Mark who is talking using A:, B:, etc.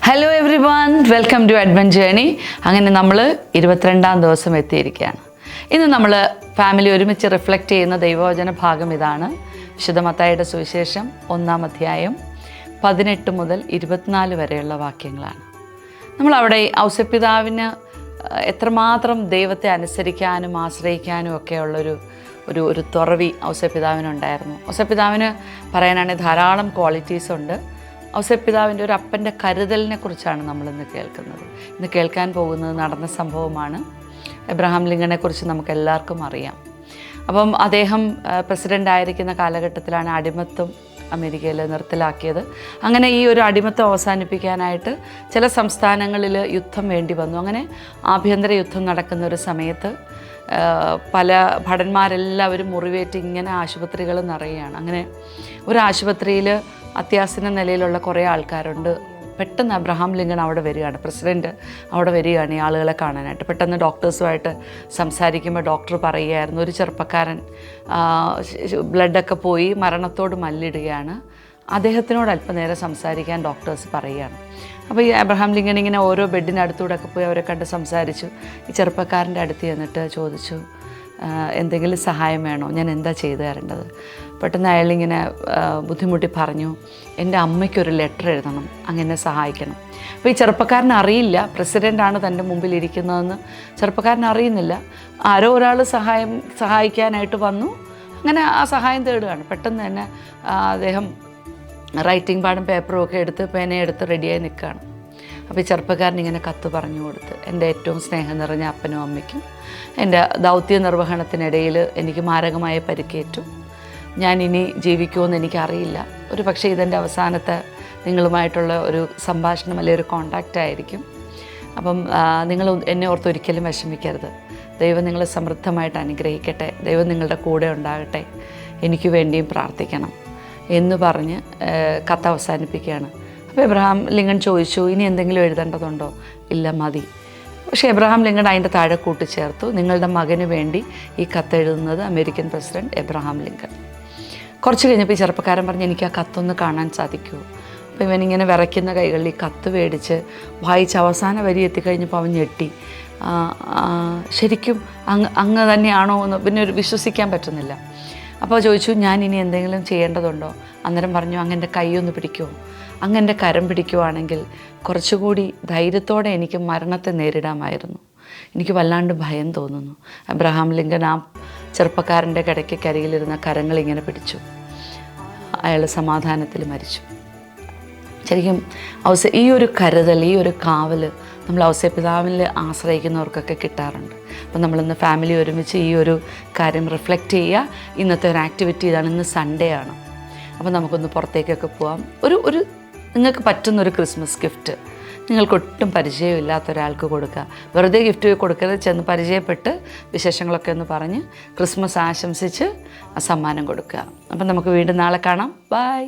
A: Hello everyone, welcome to adventure journey. അങ്ങനെ നമ്മൾ 22-ാം ദിവസം എത്തിയിരിക്കുകയാണ്. ഇന്ന് നമ്മൾ ഫാമിലി ഒരുമിച്ച് റിഫ്ലക്റ്റ് ചെയ്യുന്ന ദൈവവചന ഭാഗം ഇതാണ്. വിശുദ്ധ മത്തായിയുടെ സുവിശേഷം 1-ാം അധ്യായം 18 മുതൽ 24 വരെയുള്ള വാക്യങ്ങളാണ്. നമ്മളവിടെ ഔസേപ്പിതാവിന് എത്രമാത്രം ദൈവത്തെ അനുസരിക്കാനും ആശ്രയിക്കാനും ഒക്കെയുള്ളൊരു ഒരു തുറവി ഔസേപ്പിതാവിനുണ്ടായിരുന്നു. ഔസേപ്പിതാവിന് പറയാനാണെങ്കിൽ ധാരാളം ക്വാളിറ്റീസ് ഉണ്ട്. ഔസേപ്പിതാവിൻ്റെ ഒരു അപ്പൻ്റെ കരുതലിനെ കുറിച്ചാണ് നമ്മളിന്ന് കേൾക്കുന്നത്. ഇന്ന് കേൾക്കാൻ പോകുന്നത് നടന്ന സംഭവമാണ്. എബ്രഹാം ലിങ്കണെക്കുറിച്ച് നമുക്ക് എല്ലാവർക്കും അറിയാം. അപ്പം അദ്ദേഹം പ്രസിഡൻ്റ് ആയിരിക്കുന്ന കാലഘട്ടത്തിലാണ് അടിമത്വം അമേരിക്കയിൽ നിർത്തലാക്കിയത്. അങ്ങനെ ഈ ഒരു അടിമത്വം അവസാനിപ്പിക്കാനായിട്ട് ചില സംസ്ഥാനങ്ങളിൽ യുദ്ധം വേണ്ടി വന്നു. അങ്ങനെ ആഭ്യന്തര യുദ്ധം നടക്കുന്ന ഒരു സമയത്ത് പല ഭടന്മാരെല്ലാവരും മുറിവേറ്റ് ഇങ്ങനെ ആശുപത്രികൾ നിറയുകയാണ്. അങ്ങനെ ഒരു ആശുപത്രിയിൽ അത്യാസന്ന നിലയിലുള്ള കുറേ ആൾക്കാരുണ്ട്. പെട്ടെന്ന് എബ്രഹാം ലിങ്കൺ അവിടെ വരികയാണ്, പ്രസിഡൻറ്റ് അവിടെ വരികയാണ് ഈ ആളുകളെ കാണാനായിട്ട്. പെട്ടെന്ന് ഡോക്ടേഴ്സുമായിട്ട് സംസാരിക്കുമ്പോൾ ഡോക്ടർ പറയുകയായിരുന്നു, ഒരു ചെറുപ്പക്കാരൻ ബ്ലഡൊക്കെ പോയി മരണത്തോട് മല്ലിടുകയാണ്, അദ്ദേഹത്തിനോട് അല്പനേരം സംസാരിക്കാൻ ഡോക്ടേഴ്സ് പറയുകയാണ്. അപ്പോൾ ഈ എബ്രഹാം ലിങ്കൺ ഇങ്ങനെ ഓരോ ബെഡിനടുത്തൂടെയൊക്കെ പോയി അവരെ കണ്ട് സംസാരിച്ചു. ഈ ചെറുപ്പക്കാരൻ്റെ അടുത്ത് ചെന്നിട്ട് ചോദിച്ചു, എന്തെങ്കിലും സഹായം വേണോ, ഞാൻ എന്താ ചെയ്തു തരേണ്ടത്? പെട്ടെന്ന് അയാളിങ്ങനെ ബുദ്ധിമുട്ടി പറഞ്ഞു, എൻ്റെ അമ്മയ്ക്കൊരു ലെറ്റർ എഴുതണം, അങ്ങനെ സഹായിക്കണം. അപ്പോൾ ഈ ചെറുപ്പക്കാരന് അറിയില്ല പ്രസിഡൻ്റാണ് തൻ്റെ മുമ്പിൽ ഇരിക്കുന്നതെന്ന്. ചെറുപ്പക്കാരന് അറിയുന്നില്ല. ആരോ ഒരാൾ സഹായിക്കാനായിട്ട് വന്നു. അങ്ങനെ ആ സഹായം തേടുകയാണ്. പെട്ടെന്ന് തന്നെ അദ്ദേഹം റൈറ്റിംഗ് പാടും പേപ്പറും ഒക്കെ എടുത്ത് പേനയെടുത്ത് റെഡിയായി നിൽക്കുകയാണ്. അപ്പോൾ ഈ ചെറുപ്പക്കാരൻ ഇങ്ങനെ കത്ത് പറഞ്ഞു കൊടുത്ത്, എൻ്റെ ഏറ്റവും സ്നേഹം നിറഞ്ഞ അപ്പനും അമ്മയ്ക്കും എൻ്റെ ദൗത്യ നിർവഹണത്തിനിടയിൽ എനിക്ക് മാരകമായ പരിക്കേറ്റു. ഞാൻ ഇനി ജീവിക്കുമെന്ന് എനിക്കറിയില്ല. ഒരു പക്ഷേ ഇതെൻ്റെ അവസാനത്തെ നിങ്ങളുമായിട്ടുള്ള ഒരു സംഭാഷണം അല്ലെങ്കിൽ ഒരു കോണ്ടാക്റ്റ് ആയിരിക്കും. അപ്പം നിങ്ങൾ എന്നെ ഓർത്ത് ഒരിക്കലും വിഷമിക്കരുത്. ദൈവം നിങ്ങളെ സമൃദ്ധമായിട്ട് അനുഗ്രഹിക്കട്ടെ, ദൈവം നിങ്ങളുടെ കൂടെ ഉണ്ടാകട്ടെ, എനിക്ക് വേണ്ടിയും പ്രാർത്ഥിക്കണം എന്ന് പറഞ്ഞ് കത്ത് അവസാനിപ്പിക്കുകയാണ്. അപ്പോൾ എബ്രഹാം ലിങ്കൺ ചോദിച്ചു, ഇനി എന്തെങ്കിലും എഴുതേണ്ടതുണ്ടോ? ഇല്ല, മതി. പക്ഷേ എബ്രഹാം ലിങ്കൺ അതിൻ്റെ താഴെ കൂട്ടിച്ചേർത്തു, നിങ്ങളുടെ മകന് വേണ്ടി ഈ കത്ത് എഴുതുന്നത് അമേരിക്കൻ പ്രസിഡന്റ് എബ്രഹാം ലിങ്കൺ. കുറച്ച് കഴിഞ്ഞപ്പോൾ ഈ ചെറുപ്പക്കാരൻ പറഞ്ഞ്, എനിക്ക് ആ കത്തൊന്ന് കാണാൻ സാധിക്കുമോ? അപ്പോൾ ഇവനിങ്ങനെ വിറയ്ക്കുന്ന കൈകളിൽ ഈ കത്ത് മേടിച്ച് വായിച്ച് അവസാന വരി എത്തിക്കഴിഞ്ഞപ്പോൾ അവൻ ഞെട്ടി. ശരിക്കും അങ്ങ് തന്നെയാണോ എന്ന് പിന്നെ വിശ്വസിക്കാൻ പറ്റുന്നില്ല. അപ്പോൾ ചോദിച്ചു, ഞാൻ ഇനി എന്തെങ്കിലും ചെയ്യേണ്ടതുണ്ടോ? അന്നേരം പറഞ്ഞു, അങ്ങൻ്റെ കൈയൊന്ന് പിടിക്കുമോ? അങ്ങൻ്റെ കരം പിടിക്കുവാണെങ്കിൽ കുറച്ചുകൂടി ധൈര്യത്തോടെ എനിക്ക് മരണത്തെ നേരിടാമായിരുന്നു. എനിക്ക് വല്ലാണ്ട് ഭയം തോന്നുന്നു. എബ്രഹാം ലിങ്കൺ ആ ചെറുപ്പക്കാരൻ്റെ കരികിലിരുന്ന കരങ്ങളിങ്ങനെ പിടിച്ചു. അയാൾ സമാധാനത്തിൽ മരിച്ചു. ശരിക്കും ഈ ഒരു കരുതൽ, ഈ ഒരു കാവൽ നമ്മൾ ഔസേപ്പിതാവിൽ ആശ്രയിക്കുന്നവർക്കൊക്കെ കിട്ടാറുണ്ട്. അപ്പം നമ്മളിന്ന് ഫാമിലി ഒരുമിച്ച് ഈ ഒരു കാര്യം റിഫ്ലക്റ്റ് ചെയ്യുക. ഇന്നത്തെ ഒരു ആക്ടിവിറ്റി ഇതാണ്. ഇന്ന് സൺഡേ ആണ്. അപ്പോൾ നമുക്കൊന്ന് പുറത്തേക്കൊക്കെ പോകാം. ഒരു നിങ്ങൾക്ക് പറ്റുന്നൊരു ക്രിസ്മസ് ഗിഫ്റ്റ് നിങ്ങൾക്കൊട്ടും പരിചയമില്ലാത്ത ഒരാൾക്ക് കൊടുക്കുക. വെറുതെ ഗിഫ്റ്റ് കൊടുക്കരുത്, ചെന്ന് പരിചയപ്പെട്ട് വിശേഷങ്ങളൊക്കെ ഒന്ന് പറഞ്ഞ് ക്രിസ്മസ് ആശംസിച്ച് സമ്മാനം കൊടുക്കുക. അപ്പം നമുക്ക് വീണ്ടും നാളെ കാണാം. ബൈ.